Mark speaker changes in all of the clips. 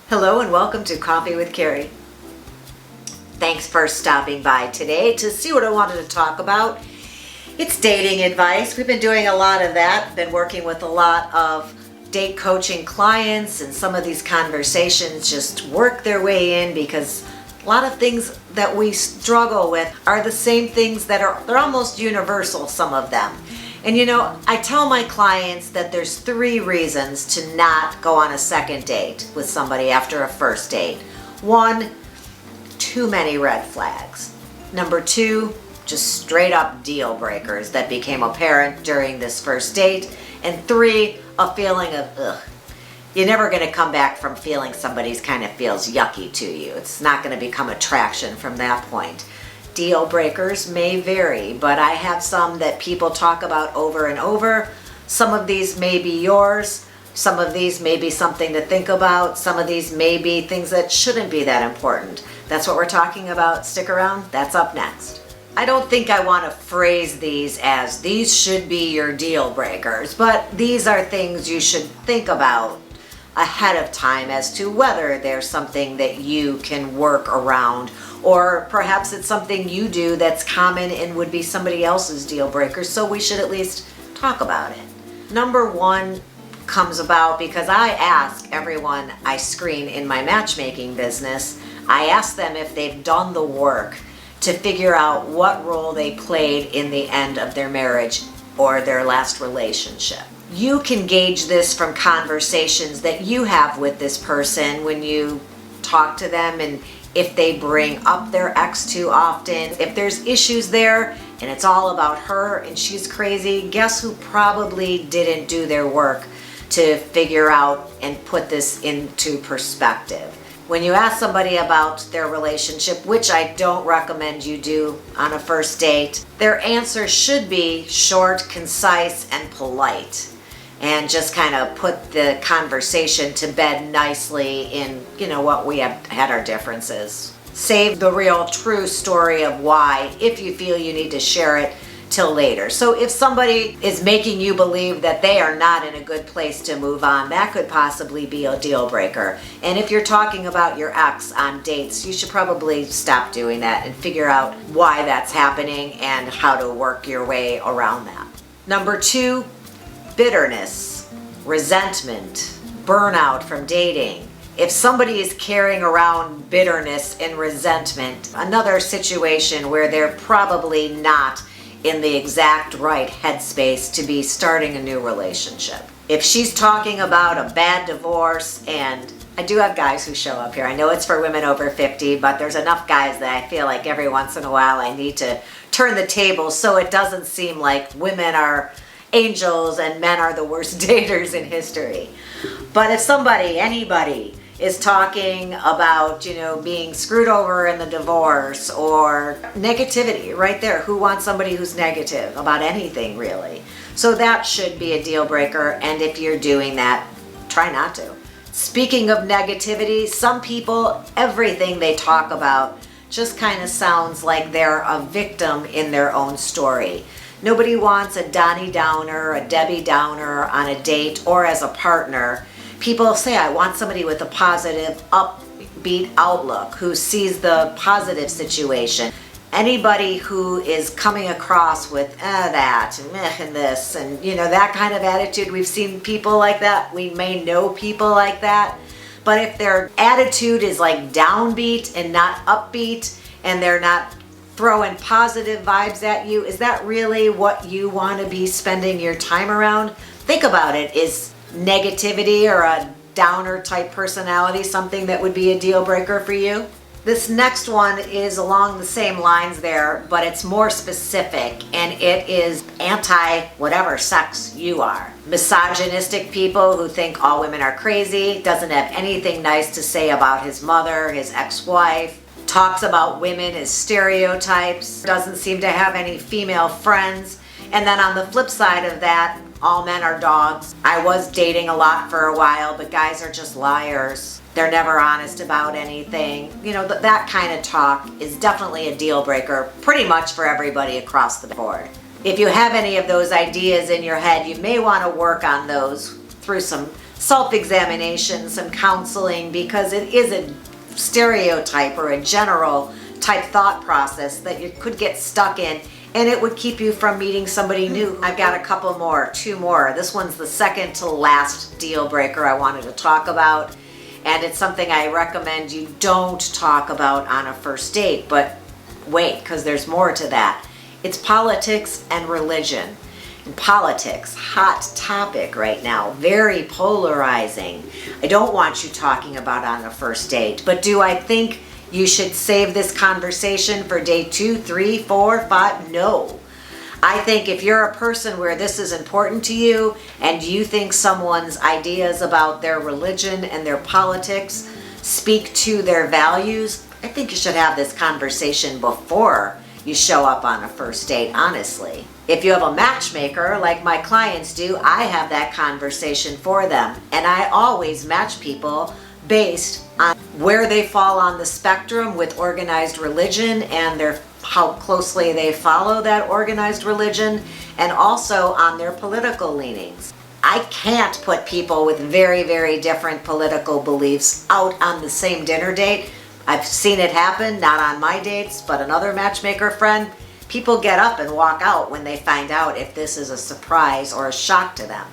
Speaker 1: Hello and welcome to Coffee with Carey. Thanks for stopping by today to see what I wanted to talk about. It's dating advice. We've been doing a lot of that, been working with a lot of date coaching clients, and some of these conversations just work their way in because a lot of things that we struggle with are the same things they're almost universal, some of them. And I tell my clients that there's 3 reasons to not go on a second date with somebody after a first date. 1, too many red flags. Number 2, just straight up deal breakers that became apparent during this first date. And 3, a feeling of ugh. You're never going to come back from feeling somebody's kind of feels yucky to you. It's not going to become attraction from that point. Deal breakers may vary, but I have some that people talk about over and over. Some of these may be yours. Some of these may be something to think about. Some of these may be things that shouldn't be that important. That's what we're talking about. Stick around. That's up next. I don't think I want to phrase these as these should be your deal breakers, but these are things you should think about ahead of time as to whether there's something that you can work around, or perhaps it's something you do that's common and would be somebody else's deal breaker, so we should at least talk about it. Number 1 comes about because I ask everyone I screen in my matchmaking business, I ask them if they've done the work to figure out what role they played in the end of their marriage or their last relationship. You can gauge this from conversations that you have with this person when you talk to them, and if they bring up their ex too often. If there's issues there and it's all about her and she's crazy, guess who probably didn't do their work to figure out and put this into perspective? When you ask somebody about their relationship, which I don't recommend you do on a first date, their answer should be short, concise, and polite, and just kind of put the conversation to bed nicely in, what we have had our differences. Save the real true story of why, if you feel you need to share it, till later. So if somebody is making you believe that they are not in a good place to move on, that could possibly be a deal breaker. And if you're talking about your ex on dates, you should probably stop doing that and figure out why that's happening and how to work your way around that. Number 2, bitterness, resentment, burnout from dating. If somebody is carrying around bitterness and resentment, another situation where they're probably not in the exact right headspace to be starting a new relationship. If she's talking about a bad divorce, and I do have guys who show up here. I know it's for women over 50, but there's enough guys that I feel like every once in a while I need to turn the tables so it doesn't seem like women are angels and men are the worst daters in history. But if anybody is talking about, being screwed over in the divorce or negativity right there, who wants somebody who's negative about anything really? So that should be a deal breaker, and if you're doing that, try not to. Speaking of negativity, some people, everything they talk about just kind of sounds like they're a victim in their own story. Nobody wants a Donnie Downer, a Debbie Downer on a date or as a partner. People say, I want somebody with a positive, upbeat outlook, who sees the positive situation. Anybody who is coming across with that and meh and this and that kind of attitude, we've seen people like that. We may know people like that. But if their attitude is like downbeat and not upbeat, and they're not throwing positive vibes at you, is that really what you want to be spending your time around? Think about it. Is negativity or a downer type personality something that would be a deal breaker for you? This next one is along the same lines there, but it's more specific, and it is anti whatever sex you are. Misogynistic people who think all women are crazy, doesn't have anything nice to say about his mother, his ex-wife, talks about women as stereotypes, doesn't seem to have any female friends. And then on the flip side of that, all men are dogs. I was dating a lot for a while, but guys are just liars. They're never honest about anything. That kind of talk is definitely a deal breaker pretty much for everybody across the board. If you have any of those ideas in your head, you may want to work on those through some self-examination, some counseling, because it is a stereotype or a general type thought process that you could get stuck in, and it would keep you from meeting somebody new. I've got a couple more, two more. This one's the second to last deal breaker I wanted to talk about, and it's something I recommend you don't talk about on a first date, but wait, because there's more to that. It's politics and religion. And politics, hot topic right now, very polarizing. I don't want you talking about on a first date, but do I think you should save this conversation for day 2, 3, 4, 5? No. I think if you're a person where this is important to you and you think someone's ideas about their religion and their politics speak to their values, I think you should have this conversation before you show up on a first date, honestly. If you have a matchmaker, like my clients do, I have that conversation for them. And I always match people based on where they fall on the spectrum with organized religion and how closely they follow that organized religion, and also on their political leanings. I can't put people with very, very different political beliefs out on the same dinner date. I've seen it happen, not on my dates, but another matchmaker friend. People get up and walk out when they find out if this is a surprise or a shock to them.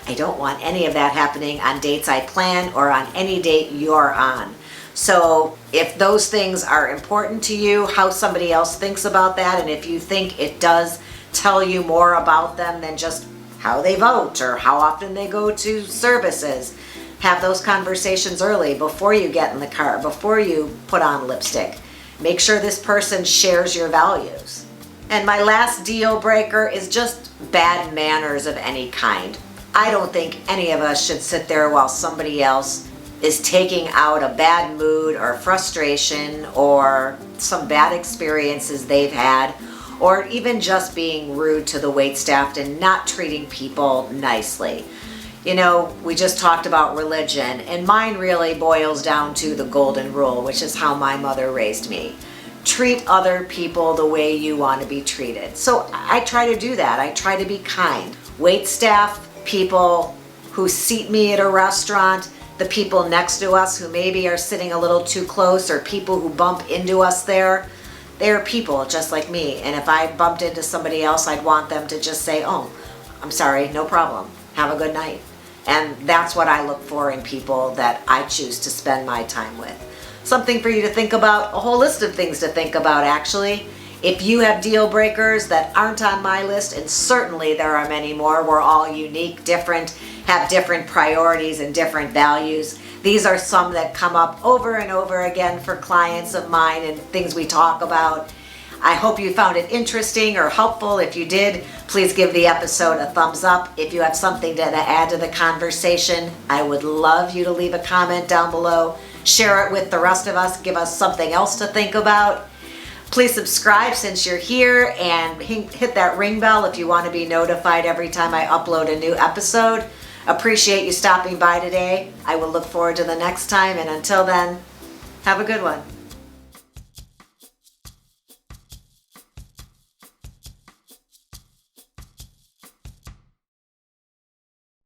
Speaker 1: I don't want any of that happening on dates I plan or on any date you're on. So if those things are important to you, how somebody else thinks about that, and if you think it does tell you more about them than just how they vote or how often they go to services, have those conversations early before you get in the car, before you put on lipstick. Make sure this person shares your values. And my last deal breaker is just bad manners of any kind. I don't think any of us should sit there while somebody else is taking out a bad mood or frustration or some bad experiences they've had, or even just being rude to the waitstaff and not treating people nicely. You know, we just talked about religion, and mine really boils down to the golden rule, which is how my mother raised me. Treat other people the way you want to be treated. So I try to do that. I try to be kind. Waitstaff, people who seat me at a restaurant, the people next to us who maybe are sitting a little too close, or people who bump into us there, they're people just like me. And if I bumped into somebody else, I'd want them to just say, "Oh, I'm sorry, no problem. Have a good night." And that's what I look for in people that I choose to spend my time with. Something for you to think about, a whole list of things to think about actually. If you have deal breakers that aren't on my list, and certainly there are many more, we're all unique, different, have different priorities and different values. These are some that come up over and over again for clients of mine and things we talk about. I hope you found it interesting or helpful. If you did, please give the episode a thumbs up. If you have something to add to the conversation, I would love you to leave a comment down below. Share it with the rest of us. Give us something else to think about. Please subscribe since you're here, and hit that ring bell if you want to be notified every time I upload a new episode. Appreciate you stopping by today. I will look forward to the next time, and until then, have a good one.